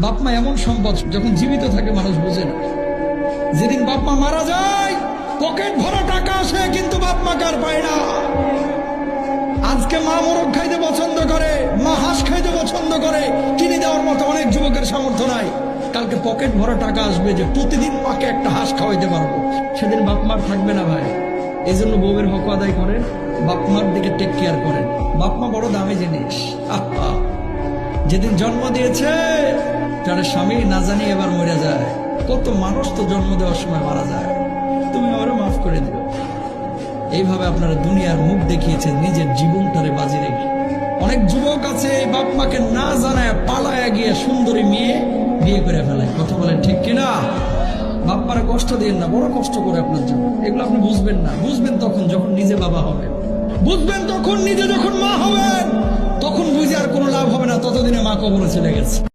বাপ মা এমন সম্পদ, যখন জীবিত থাকে মানুষ বুঝে না। যেদিন বাপ মা মারা যায় পকেট ভরা টাকা আসে, কিন্তু বাপ মা কার পায় না। আজকে মা মোরগ খাইতে পছন্দ করে, মা হাঁস খাইতে পছন্দ করে, কিনে দেওয়ার মতো অনেক যুবকের সামর্থ্য নাই। কালকে পকেট ভরা টাকা আসবে যে প্রতিদিন মাকে একটা হাঁস খাওয়াইতে পারবো, সেদিন বাপ মার থাকবে না ভাই। এই জন্য বউয়ের হক আদায় করেন, বাপ মার দিকে টেক কেয়ার করেন। বাপ মা বড় দামি জিনিস। যেদিন জন্ম দিয়েছে যার স্বামী না জানি এবার মরে যায়। কত মানুষ তো জন্ম দেওয়ার সময় মারা যায়, তুমি আমারও মাফ করে দিও। এইভাবে আপনারা দুনিয়ার মুখ দেখিয়েছেন নিজের জীবনটারে বাজি রেখে। অনেক যুবক আছে বাপ মাকে না জানায় পালায় গিয়ে সুন্দরী মেয়ে বিয়ে করে ফেলায়। কথা বলেন ঠিক কিনা? বাপ মারা কষ্ট দিন না, বড় কষ্ট করে আপনার জন্য। এগুলো আপনি বুঝবেন না, বুঝবেন তখন যখন নিজে বাবা হবেন, বুঝবেন তখন নিজে যখন মা হবেন। তখন বুঝে আর কোনো লাভ হবে না, ততদিনে মা কবরে চলে গেছে।